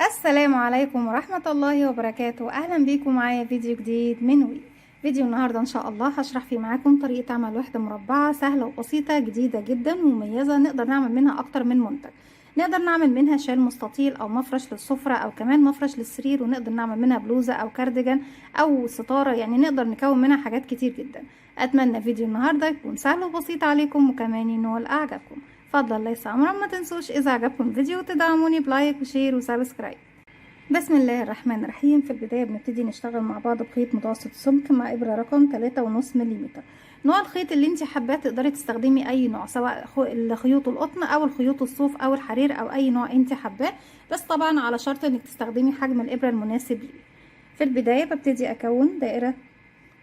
السلام عليكم ورحمة الله وبركاته. أهلا بيكم معايا فيديو جديد من وي. فيديو النهاردة إن شاء الله هشرح فيه معاكم طريقة عمل وحدة مربعة سهلة وبسيطة جديدة جدا ومميزة، نقدر نعمل منها أكتر من منتج. نقدر نعمل منها شال مستطيل أو مفرش للسفرة أو كمان مفرش للسرير، ونقدر نعمل منها بلوزة أو كارديجان أو ستارة، يعني نقدر نكون منها حاجات كتير جدا. أتمنى فيديو النهاردة يكون سهل وبسيط عليكم وكمان ينول أعجابكم. فضل ليس أمرا، ما تنسوش إذا عجبكم الفيديو تدعموني بلايك وشير وسبسكرايب. بسم الله الرحمن الرحيم. في البداية بنبتدي نشتغل مع بعض بخيط متوسط السمك مع إبرة رقم 3.5 ملم. نوع الخيط اللي انت حباه تقدري تستخدمي أي نوع، سواء الخيوط القطن أو الخيوط الصوف أو الحرير أو أي نوع انت حباه، بس طبعا على شرط انك تستخدمي حجم الإبرة المناسب ليه. في البداية ببتدي أكون دائرة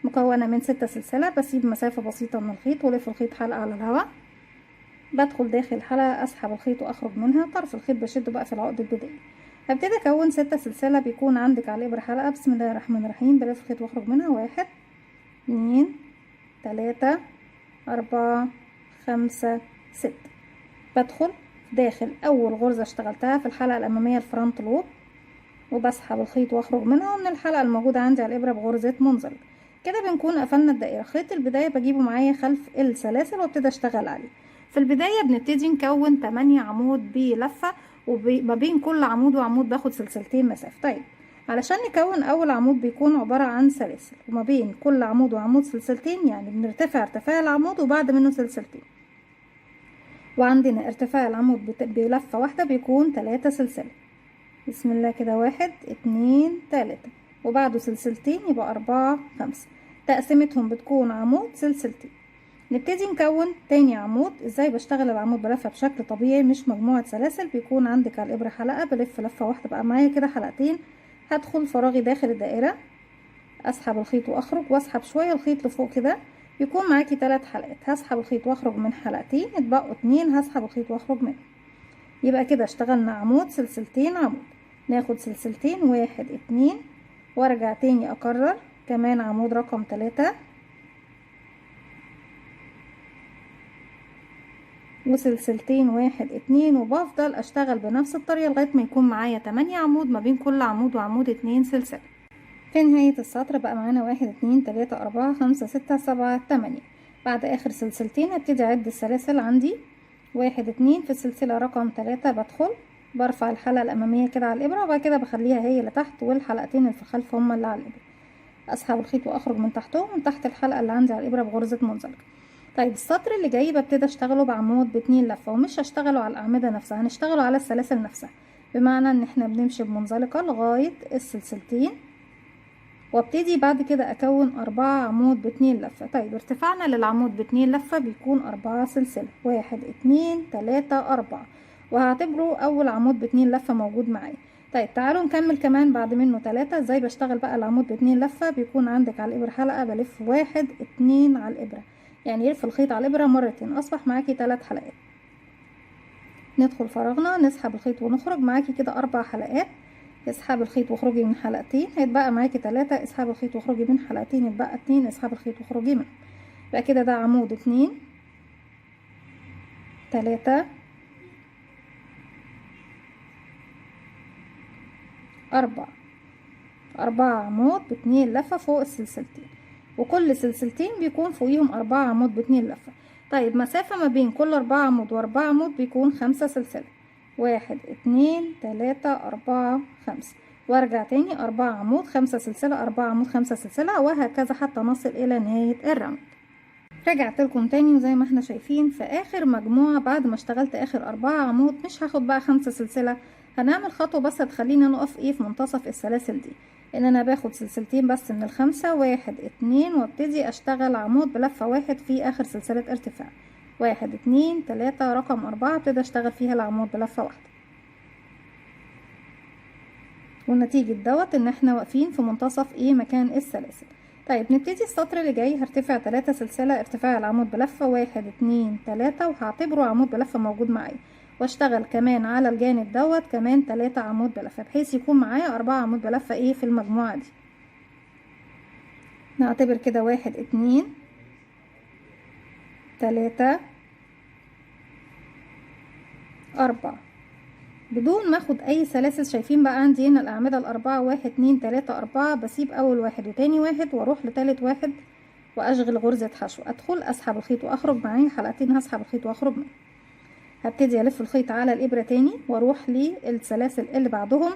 مكونة من 6 سلسلة، بسيب مسافة بسيطة من الخيط ولف الخيط حلقة على الهواء. بدخل داخل الحلقة، أسحب الخيط وأخرج منها، طرف الخيط بشده بقى في العقد البدائي. هبتدي اكون 6 سلسله، بيكون عندك على الابره حلقه. بسم الله الرحمن الرحيم. بلف الخيط واخرج منها 1 2 3 4 5 6. بدخل داخل اول غرزه اشتغلتها في الحلقه الاماميه الفرونت لوب، وبسحب الخيط واخرج منها ومن الحلقه الموجوده عندي على الابره بغرزه منزلق. كده بنكون قفلنا الدائره. خيط البدايه بجيبه معايا خلف السلاسل وابتدي اشتغل عليه. في البدايه بنبتدي نكون 8 عمود بلفه، وما بين كل عمود وعمود باخد سلسلتين مسافه. طيب علشان نكون اول عمود بيكون عباره عن سلاسل، وما بين كل عمود وعمود سلسلتين، يعني بنرتفع ارتفاع العمود وبعد منه سلسلتين، وعندنا ارتفاع العمود بلفه واحده بيكون 3 سلسله. بسم الله كده 1 2 3، وبعده سلسلتين يبقى 4 5. تقسيمتهم بتكون عمود سلسلتين. نبتدي نكون تاني عمود. ازاي بشتغل العمود؟ بلفه بشكل طبيعي مش مجموعة سلاسل. بيكون عندك على الابرة حلقة، بلف لفة واحدة بقى معايا كده حلقتين. هدخل فراغي داخل الدائرة، اسحب الخيط واخرج، واسحب شوية الخيط لفوق كده، يكون معاكي 3 حلقات. هسحب الخيط واخرج من حلقتين، اتبقوا 2 هسحب الخيط واخرج منهم. يبقى كده اشتغلنا عمود سلسلتين عمود. ناخد سلسلتين 1 2، وارجع تاني اكرر كمان عمود رقم 3 وسلسلتين 1 2، وبفضل اشتغل بنفس الطريقة لغاية ما يكون معايا 8 عمود، ما بين كل عمود وعمود 2 سلسلة. في نهاية السطر بقى معانا 1 2 3 4 5 6 7 8. بعد اخر سلسلتين هبتدي اعد السلاسل عندي. 1 2 في السلسلة رقم 3 بدخل برفع الحلقة الامامية كده على الابرة، وبعد كده بخليها هي اللي تحت، والحلقتين اللي في الخلف هما اللي على الابرة. اسحب الخيط واخرج من تحتهم، من تحت الحلقة اللي عندي على الابرة بغرزة منزلقة. طيب السطر اللي جاي ببتدي اشتغله بعمود ب2 لفة، ومش هشتغله على الاعمدة نفسها، هنشتغله على السلاسل نفسها، بمعنى ان احنا بنمشي بمنزلقة لغاية السلسلتين، وابتدي بعد كده اكون 4 عمود ب2 لفة. طيب ارتفاعنا للعمود ب2 لفة بيكون 4 سلسلة، 1 2 3 4، وهعتبره اول عمود ب2 لفة موجود معايا. طيب تعالوا نكمل كمان بعد منه 3. ازاي بشتغل بقى العمود ب2 لفة؟ بيكون عندك على الابرة حلقة، بلف 1 2 على الابرة، يعني يلف الخيط على الابرة مرتين، اصبح معاكي 3 حلقات. ندخل فراغنا، نسحب الخيط ونخرج، معاكي كده 4 حلقات. اسحب الخيط واخرجي من حلقتين، هيتبقى معاكي 3. اسحب الخيط واخرجي من حلقتين، يتبقى 2. اسحب الخيط واخرجي منه. يبقى كده ده عمود 2 3 4. 4 عمود ب2 لفة فوق السلسلتين، وكل سلسلتين بيكون فوقيهم 4 عمود ب2 لفة. طيب مسافة ما بين كل 4 عمود و4 عمود بيكون 5 سلسلة، 1 2 3 4 5، وارجع تاني 4 عمود 5 سلسلة، 4 عمود 5 سلسلة، وهكذا حتى نصل الى نهاية الراوند. رجعت لكم تاني، وزي ما احنا شايفين في اخر مجموعة بعد ما اشتغلت اخر 4 عمود مش هاخد بقى 5 سلسلة، هنعمل خطوة بس هتخلينا نقف ايه في منتصف السلاسل دي، ان انا باخد سلسلتين بس من الخمسة، 1 2، وابتدي اشتغل عمود بلفة 1 في اخر سلسلة ارتفاع، 1 2 3 رقم 4 ابتدي اشتغل فيها العمود بلفة واحدة. والنتيجة دوت ان احنا واقفين في منتصف ايه مكان السلاسل. طيب نبتدي السطر اللي جاي. هرتفع 3 سلسلة ارتفاع العمود بلفة، 1 2 3، وهعتبره عمود بلفة موجود معايا، واشتغل كمان على الجانب دوت كمان 3 عمود بلفة، بحيث يكون معايا 4 عمود بلفة ايه في المجموعة دي. نعتبر كده 1 2 3 4. بدون ما اخد اي سلاسل. شايفين بقى عندي هنا الاعمدة الاربعة، 1 2 3 4، بسيب اول واحد وتاني واحد واروح لتالت واحد واشغل غرزة حشو، ادخل اسحب الخيط واخرج معايا حلقتين، هسحب الخيط واخرج معايا. هبتدي الف الخيط على الابرة تاني واروح للسلاسل اللي بعدهم.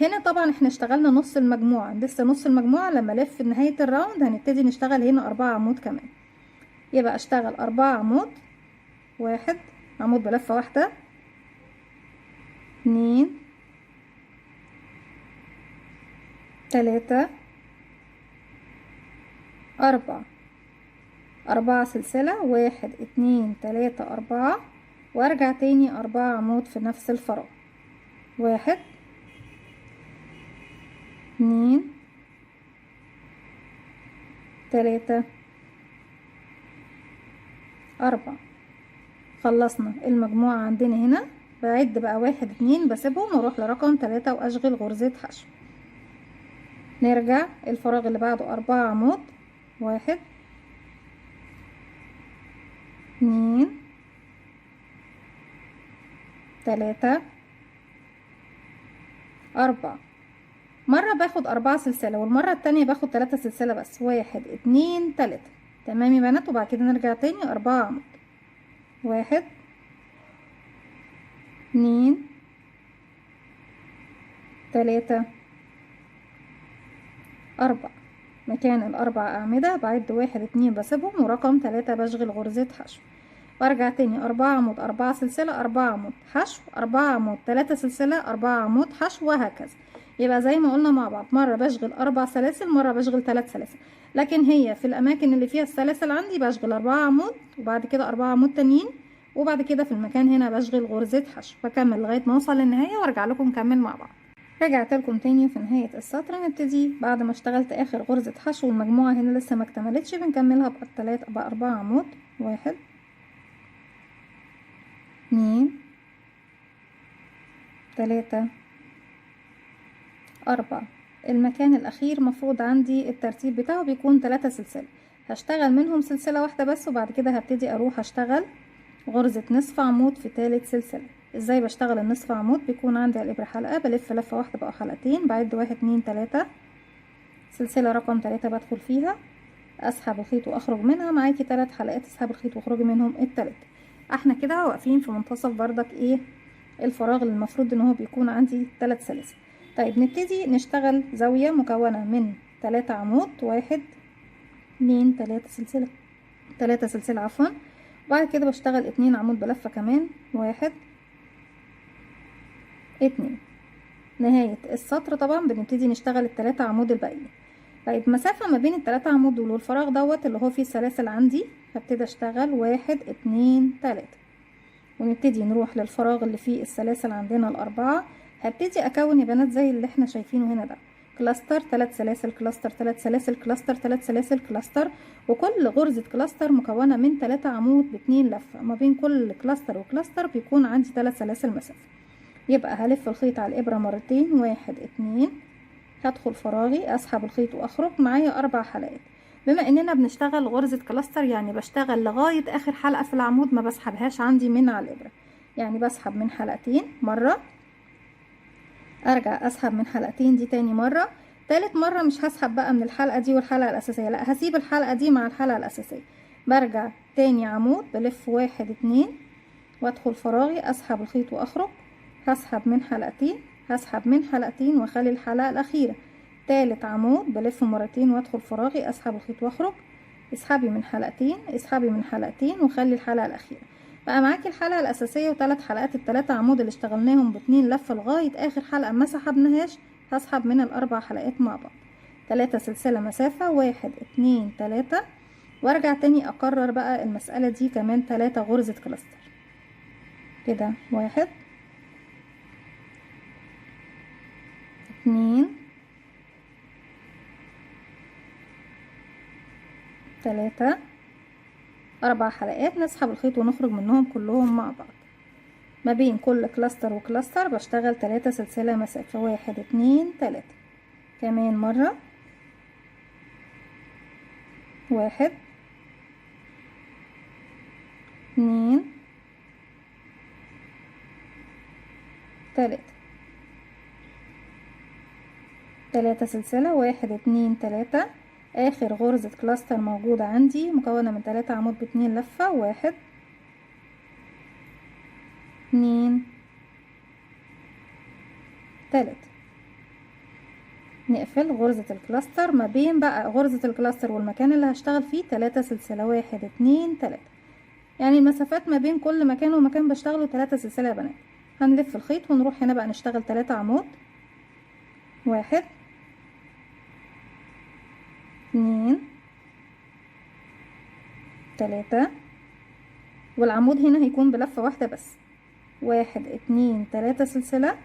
هنا طبعا احنا اشتغلنا نص المجموعة، لسه نص المجموعة. لما الف نهاية الراوند هنبتدي نشتغل هنا 4 عمود كمان، يبقى اشتغل 4 عمود، 1 عمود بلفة واحدة، 2 3 4 سلسلة، 1 2 3 4، وارجع تاني 4 عمود في نفس الفراغ، 1 2 3 4. خلصنا المجموعة عندنا هنا. بعد بقى 1 2 بسيبهم واروح لرقم 3 واشغل غرزة حشو. نرجع الفراغ اللي بعده 4 عمود، 1 2 3 4. مرة باخد 4 سلسلة والمرة التانية باخد 3 سلسلة بس، 1 2 3. تمام يا بنات. وبعد كده نرجع تاني 4 عمود، 1 2 3 4. مكان الأربع أعمدة بعد 1 2 بسيبهم ورقم 3 بشغل غرزة حشو، وارجع تاني 4 عمود، 4 سلسلة، 4 عمود حشو، 4 عمود، 3 سلسلة، 4 عمود حشو، وهكذا. يبقى زي ما قلنا مع بعض، مرة بشغل 4 سلاسل، مرة بشغل 3 سلاسل. لكن هي في الأماكن اللي فيها السلاسل عندي بشغل 4 عمود وبعد كده 4 عمود تانيين، وبعد كده في المكان هنا بشغل غرزة حشو. بكمل لغاية ما اوصل للنهاية وارجع لكم نكمل مع بعض. رجعت لكم تاني في نهاية السطر. نبتدي بعد ما اشتغلت اخر غرزة حشو والمجموعة هنا لسه ما اكتملتش، بنكملها ب4 عمود، 1 2 3 4. المكان الاخير مفروض عندي الترتيب بتاعه بيكون 3 سلسلة، هشتغل منهم سلسلة واحدة بس، وبعد كده هبتدي اروح اشتغل غرزة نصف عمود في ثالث سلسلة. ازاي بشتغل النصف عمود؟ بيكون عندي على الابرة حلقة، بلف لفة واحدة بقى حلقتين، بعد 1 2 3، سلسلة رقم 3 بدخل فيها، اسحب الخيط واخرج منها، معاكي 3 حلقات، اسحب الخيط واخرجي منهم التلاتة. احنا كده واقفين في منتصف بردك ايه الفراغ اللي المفروض ان هو بيكون عندي 3 سلاسل. طيب نبتدي نشتغل زاوية مكونة من 3 عمود، 1 2 3 سلسلة، 3 سلسلة عفوا. وبعد كده بشتغل 2 عمود بلفة كمان، 1 2. نهاية السطر طبعا بنبتدي نشتغل ال3 عمود الباقيين. طيب مسافة ما بين ال3 عمود دول والفراغ دوت اللي هو فيه السلاسل عندي، هبتدي اشتغل 1 2 3، ونبتدي نروح للفراغ اللي فيه السلاسل عندنا ال4. هبتدي اكون يا بنات زي اللي احنا شايفينه هنا ده، كلاستر 3 سلاسل، كلاستر 3 سلاسل، كلاستر 3 سلاسل، كلاستر. وكل غرزة كلاستر مكونة من 3 عمود ب2 لفة، ما بين كل كلاستر وكلاستر بيكون عندي 3 سلاسل مسافة. يبقى هلف الخيط على الابرة مرتين، 1 2، هدخل فراغي، اسحب الخيط واخرج، معايا 4 حلقات. بما اننا بنشتغل غرزة كلاستر يعني بشتغل لغاية اخر حلقة في العمود، ما بسحبهاش عندي من على الابرة، يعني بسحب من حلقتين مرة، ارجع اسحب من حلقتين دي تاني مرة، تالت مرة مش هسحب بقى من الحلقة دي والحلقة الاساسية، لا هسيب الحلقة دي مع الحلقة الاساسية. برجع تاني عمود، بلف 1 2 وادخل فراغي، اسحب الخيط واخرج، هسحب من حلقتين، هسحب من حلقتين واخلي الحلقة الاخيرة. تالت عمود بلف مرتين وادخل فراغي، اسحب الخيط واخرج، اسحبي من حلقتين، اسحبي من حلقتين وخلي الحلقة الاخيرة. بقى معاكي الحلقة الاساسية وثلاث حلقات، ال3 عمود اللي اشتغلناهم ب2 لفة لغاية اخر حلقة ما سحبناهاش، هسحب من ال4 حلقات مع بعض، 3 سلسلة مسافة، 1 2 3، وارجع تاني اكرر بقى المسألة دي كمان 3 غرزة كلاستر كده، 1 2 3، 4 حلقات، نسحب الخيط ونخرج منهم كلهم مع بعض. ما بين كل كلاستر وكلاستر بشتغل 3 سلسلة مسافة، 1 2 3. كمان مرة، 1 2 تلاتة. 3 سلسلة، 1 2 3. اخر غرزة كلاستر موجودة عندي مكونة من 3 عمود ب2 لفة، 1 2 3. نقفل غرزة الكلاستر ما بين بقى غرزة الكلاستر والمكان اللي هشتغل فيه 3 سلسلة، 1 2 3. يعني المسافات ما بين كل مكان ومكان بشتغله 3 سلسلة يا بنات. هنلف الخيط ونروح هنا بقى نشتغل 3 عمود، 1 2 3. والعمود هنا هيكون بلفة واحدة بس، 1 2 3 سلسلة،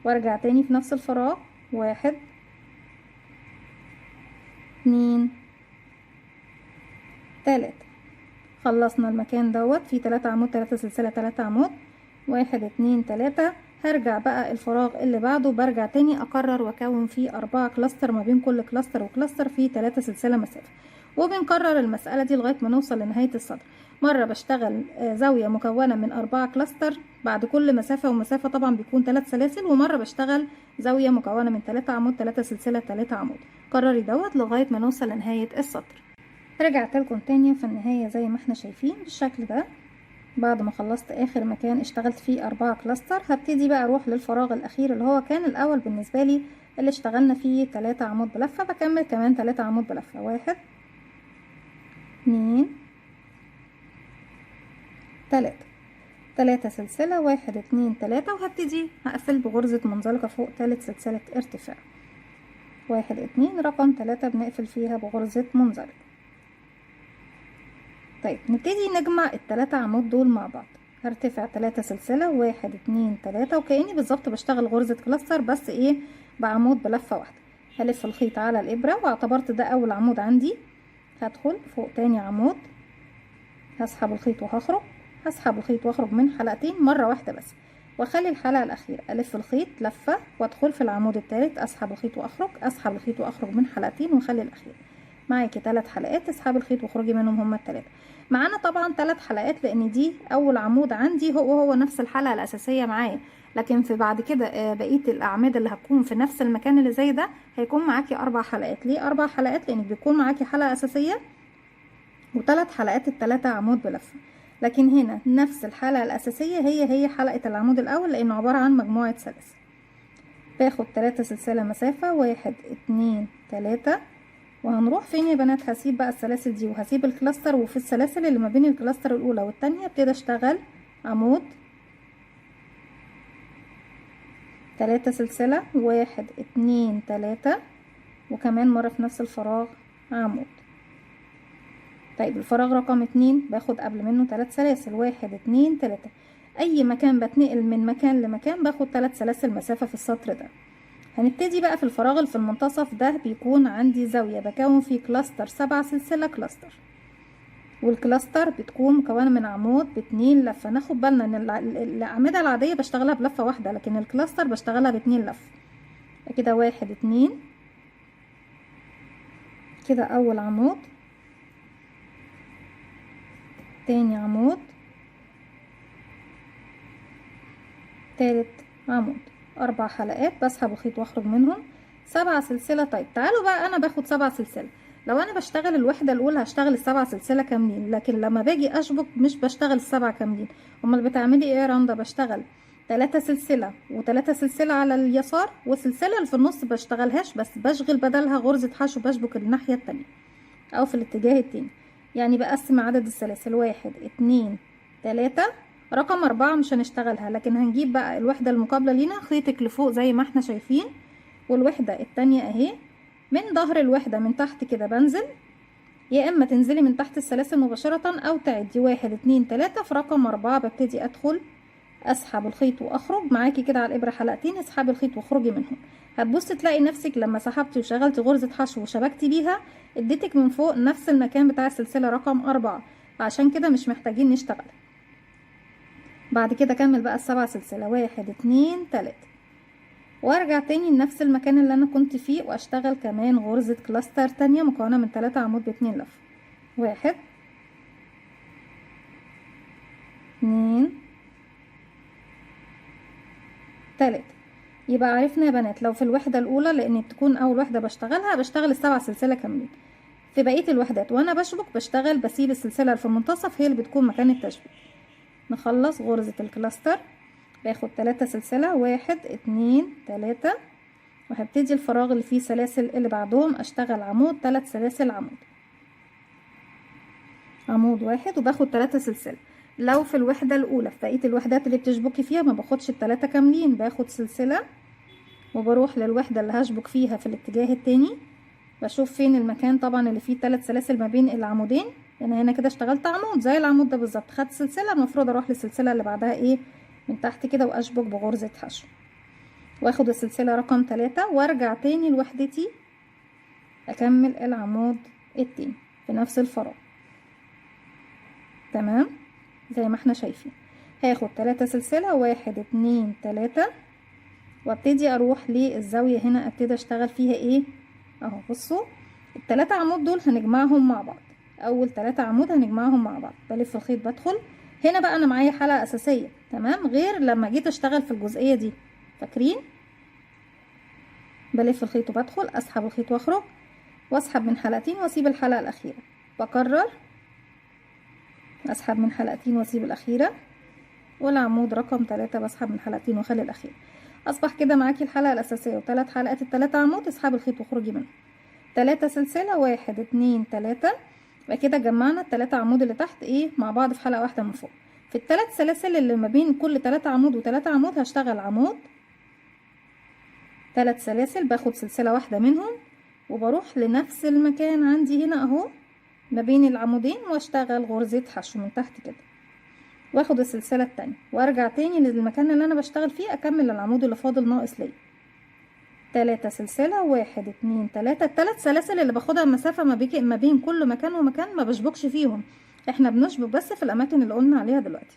وارجع تاني في نفس الفراغ، 1 2 3. خلصنا المكان دوت فيه 3 عمود، 3 سلسلة، 3 عمود، 1 2 3. هرجع بقى الفراغ اللي بعده، برجع تاني اكرر واكون فيه 4 كلاستر، ما بين كل كلاستر وكلاستر فيه 3 سلسلة مسافة، وبنكرر المسألة دي لغاية ما نوصل لنهاية السطر. مرة بشتغل زاوية مكونة من 4 كلاستر، بعد كل مسافة ومسافة طبعا بيكون 3 سلاسل، ومرة بشتغل زاوية مكونة من 3 عمود، 3 سلسلة، 3 عمود. كرري دوت لغاية ما نوصل لنهاية السطر. رجعت لكم تاني في النهاية زي ما احنا شايفين بالشكل ده. بعد ما خلصت اخر مكان اشتغلت فيه 4 كلاستر، هبتدي بقى اروح للفراغ الاخير اللي هو كان الاول بالنسبة لي، اللي اشتغلنا فيه 3 عمود بلفة. بكمل كمان 3 عمود بلفة، 1 2 3. 3 سلسلة، 1 2 3. وهبتدي هقفل بغرزة منزلقة فوق ثالث سلسلة ارتفاع، 1 2. رقم 3 بنقفل فيها بغرزة منزلقة. طيب نبتدي نجمع ال3 عمود دول مع بعض. هرتفع 3 سلسلة، 1 2 3، وكأني بالظبط بشتغل غرزة كلاستر بس ايه بعمود بلفة واحدة. هلف الخيط على الابرة، واعتبرت ده اول عمود عندي. هدخل فوق تاني عمود، هسحب الخيط وهخرج، هسحب الخيط واخرج من حلقتين مرة واحدة بس، واخلي الحلقة الاخيرة الف الخيط لفة وادخل في العمود الثالث، اسحب الخيط واخرج، اسحب الخيط واخرج من حلقتين، واخلي الاخير. معاكي 3 حلقات، اسحبي الخيط واخرجي منهم هما ال3. معانا طبعا 3 حلقات لان دي اول عمود عندي، هو نفس الحلقة الاساسية معايا، لكن في بعد كده بقية الاعمدة اللي هتكون في نفس المكان اللي زي ده هيكون معاكي 4 حلقات. ليه 4 حلقات؟ لان بيكون معاكي حلقة اساسية و3 حلقات ال3 عمود بلفة، لكن هنا نفس الحلقة الاساسية هي حلقة العمود الاول لانه عبارة عن مجموعة سلاسل. باخد 3 سلسلة مسافة، 1 2 3. وهنروح فين يا بنات؟ هسيب بقى السلاسل دي وهسيب الكلاستر، وفي السلاسل اللي ما بين الكلاستر الاولى والتانية ابتدي اشتغل عمود، 3 سلسلة، 1 2 3. وكمان مرة في نفس الفراغ عمود. طيب الفراغ رقم 2 باخد قبل منه 3 سلاسل، 1 2 3. اي مكان بتنقل من مكان لمكان باخد 3 سلاسل مسافة في السطر ده. هنبتدي بقى في الفراغ اللي في المنتصف ده، بيكون عندي زاوية بكون فيه كلاستر 7 سلسلة كلاستر، والكلاستر بتكون مكونة من عمود ب2 لفة. ناخد بالنا ان الأعمدة العادية بشتغلها بلفة واحدة، لكن الكلاستر بشتغلها ب2 لفة. كده 1 2. كده اول عمود، تاني عمود، تالت عمود. 4 حلقات بسحب الخيط واخرج منهم، 7 سلسلة. طيب تعالوا بقى انا باخد 7 سلسلة. لو انا بشتغل الوحدة الاولى هشتغل ال7 سلسلة كاملين، لكن لما باجي اشبك مش بشتغل ال7 كاملين. امال بتعملي ايه يا رندا؟ بشتغل 3 سلسلة و3 سلسلة على اليسار، والسلسلة اللي في النص بشتغلهاش، بس بشغل بدلها غرزة حشو، بشبك الناحية التانية او في الاتجاه التاني. يعني بقسم عدد السلاسل 1 2 3. رقم 4 مش هنشتغلها، لكن هنجيب بقى الوحدة المقابلة لينا، خيطك لفوق زي ما احنا شايفين، والوحدة التانية اهي. من ظهر الوحدة من تحت كده بنزل، يا اما تنزلي من تحت السلاسل مباشرة او تعدي 1 2 3. في رقم 4 ببتدي ادخل، اسحب الخيط واخرج. معاكي كده على الابرة حلقتين، اسحبي الخيط واخرجي منهم. هتبصي تلاقي نفسك لما سحبتي وشغلتي غرزة حشو وشبكتي بيها اديتك من فوق نفس المكان بتاع السلسلة رقم 4، عشان كده مش محتاجين نشتغل. بعد كده كمل بقى ال7 سلسلة، 1 2 3. وارجع تاني لنفس المكان اللي انا كنت فيه، واشتغل كمان غرزة كلاستر تانية مكونة من 3 عمود ب2 لفة، 1 2 3. يبقى عرفنا يا بنات لو في الوحدة الاولى، لان بتكون اول وحدة بشتغلها، بشتغل ال7 سلسلة كاملين. في بقية الوحدات وانا بشبك بسيب السلسلة اللي في المنتصف هي اللي بتكون مكان التشبيك. نخلص غرزة الكلاستر، باخد 3 سلسلة، 1 2 3، وهبتدي الفراغ اللي فيه سلاسل اللي بعدهم اشتغل عمود، 3 سلاسل عمود، عمود واحد، وباخد 3 سلسلة. لو في الوحدة الاولى، في بقية الوحدات اللي بتشبكي فيها ما باخدش ال3 كاملين، باخد سلسلة وبروح للوحدة اللي هشبك فيها في الاتجاه التاني، بشوف فين المكان طبعا اللي فيه 3 سلاسل ما بين العمودين. انا هنا كده اشتغلت عمود زي العمود ده بالظبط، خدت سلسلة، المفروض اروح للسلسلة اللي بعدها ايه من تحت كده واشبك بغرزة حشو، واخد السلسلة رقم 3 وارجع تاني لوحدتي اكمل العمود التاني في نفس الفراغ. تمام زي ما احنا شايفين. هاخد 3 سلسلة، 1 2 3، وابتدي اروح للزاوية هنا ابتدي اشتغل فيها ايه اهو. بصوا ال3 عمود دول هنجمعهم مع بعض، اول 3 عمود هنجمعهم مع بعض، بلف الخيط بدخل هنا بقى. انا معايا حلقة اساسية تمام، غير لما جيت اشتغل في الجزئية دي، فاكرين؟ بلف الخيط وبدخل، اسحب الخيط واخرج، واسحب من حلقتين واسيب الحلقة الاخيرة، بكرر اسحب من حلقتين واسيب الاخيرة، والعمود رقم 3 بسحب من حلقتين واخلي الاخيرة. اصبح كده معاكي الحلقة الاساسية وثلاث حلقات، ال3 عمود، اسحبي الخيط واخرجي منه، 3 سلسلة، 1 2 3. يبقى كده جمعنا ال3 عمود اللي تحت ايه مع بعض في حلقة واحدة من فوق. في ال3 سلاسل اللي ما بين كل 3 عمود و3 عمود هشتغل عمود، 3 سلاسل، باخد سلسلة واحدة منهم وبروح لنفس المكان عندي هنا اهو ما بين العمودين واشتغل غرزة حشو من تحت كده، واخد السلسلة التانية وارجع تاني للمكان اللي انا بشتغل فيه اكمل العمود اللي فاضل ناقص ليا. 3 سلسلة، 1 2 3. ال3 سلاسل اللي باخدها مسافة ما بين كل مكان ومكان ما بشبكش فيهم، احنا بنشبك بس في الاماكن اللي قلنا عليها دلوقتي.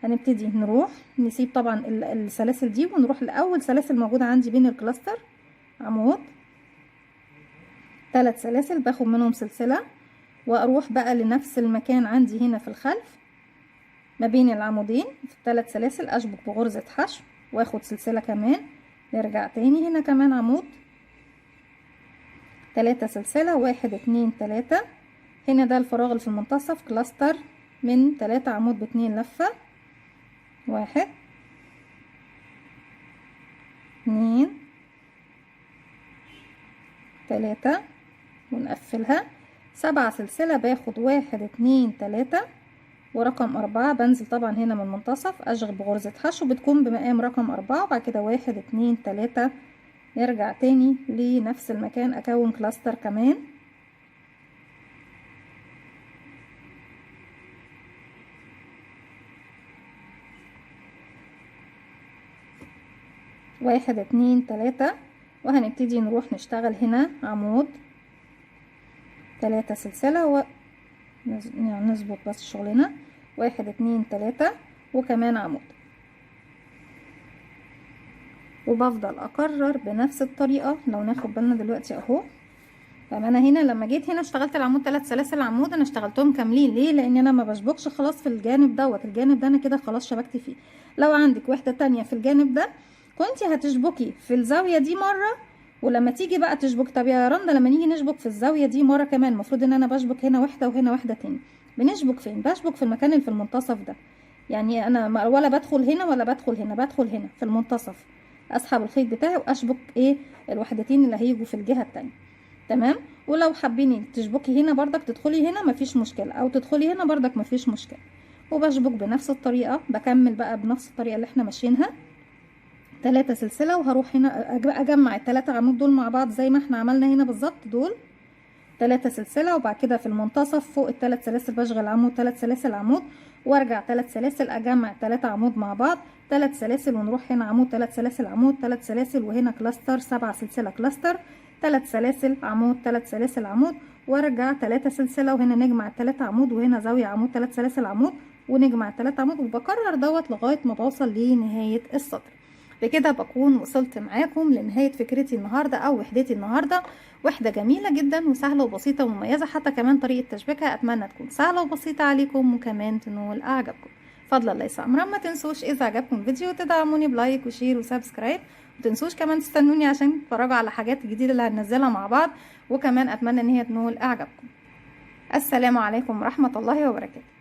هنبتدي نروح نسيب طبعا السلاسل دي ونروح لاول سلاسل موجودة عندي بين الكلاستر، عمود، 3 سلاسل، باخد منهم سلسلة واروح بقى لنفس المكان عندي هنا في الخلف ما بين العمودين في 3 سلاسل، اشبك بغرزة حشو واخد سلسلة كمان، نرجع تاني هنا كمان عمود، 3 سلسلة، 1 2 3. هنا ده الفراغ اللي في المنتصف، كلاستر من 3 عمود ب2 لفة، 1 2 3 ونقفلها، 7 سلسلة، باخد 1 2 3 ورقم 4، بنزل طبعا هنا من المنتصف اشغل بغرزة حشو بتكون بمقام رقم 4، وبعد كده 1 2 3 نرجع تاني لنفس المكان اكون كلاستر كمان، واحد اتنين تلاتة، وهنبتدي نروح نشتغل هنا عمود، 3 سلسلة يعني نظبط بس شغلنا، 1 2 3 وكمان عمود، وبفضل اكرر بنفس الطريقة. لو ناخد بالنا دلوقتي اهو، فانا هنا لما جيت هنا اشتغلت العمود 3 سلاسل عمود، انا اشتغلتهم كاملين ليه؟ لان انا ما بشبكش خلاص في الجانب دوت، الجانب ده انا كده خلاص شبكت فيه. لو عندك وحدة تانية في الجانب ده كنتي هتشبكي في الزاوية دي مرة، ولما تيجي بقى تشبك، طب يا رندا لما نيجي نشبك في الزاوية دي مرة كمان المفروض ان انا بشبك هنا وحدة وهنا وحدة تاني، بنشبك فين؟ بشبك في المكان اللي في المنتصف ده، يعني انا ولا بدخل هنا ولا بدخل هنا، بدخل هنا في المنتصف، اسحب الخيط بتاعي واشبك ايه الوحدتين اللي هيجوا في الجهة التانية. تمام. ولو حابين تشبكي هنا بردك تدخلي هنا مفيش مشكلة، او تدخلي هنا بردك مفيش مشكلة، وبشبك بنفس الطريقة، بكمل بقى بنفس الطريقة اللي احنا ماشيينها، 3 سلسلة، وهروح هنا اجمع ال3 عمود دول مع بعض زي ما احنا عملنا هنا بالظبط، دول 3 سلسلة، وبعد كده في المنتصف فوق ال3 سلاسل بشغل عمود، 3 سلاسل عمود، وارجع 3 سلاسل اجمع 3 عمود مع بعض، 3 سلاسل، ونروح هنا عمود، 3 سلاسل عمود، 3 سلاسل، وهنا كلاستر 7 سلسلة كلاستر، 3 سلاسل عمود، 3 سلاسل عمود، وارجع 3 سلسلة، وهنا نجمع 3 عمود، وهنا زاوية عمود، 3 سلاسل عمود، ونجمع 3 عمود، وبكرر دوت لغاية ما بوصل لنهاية السطر. بكده بكون وصلت معاكم لنهاية فكرتي النهاردة او وحدتي النهاردة، وحدة جميلة جدا وسهلة وبسيطة ومميزة، حتى كمان طريقة تشبيكها اتمنى تكون سهلة وبسيطة عليكم وكمان تنول اعجابكم. فضلا ليس امرا. ما تنسوش اذا عجبكم الفيديو تدعموني بلايك وشير وسبسكرايب، ومتنسوش كمان تستنوني عشان تتفرجوا على حاجات جديده اللي هننزلها مع بعض، وكمان اتمنى ان هي تنول اعجابكم. السلام عليكم ورحمه الله وبركاته.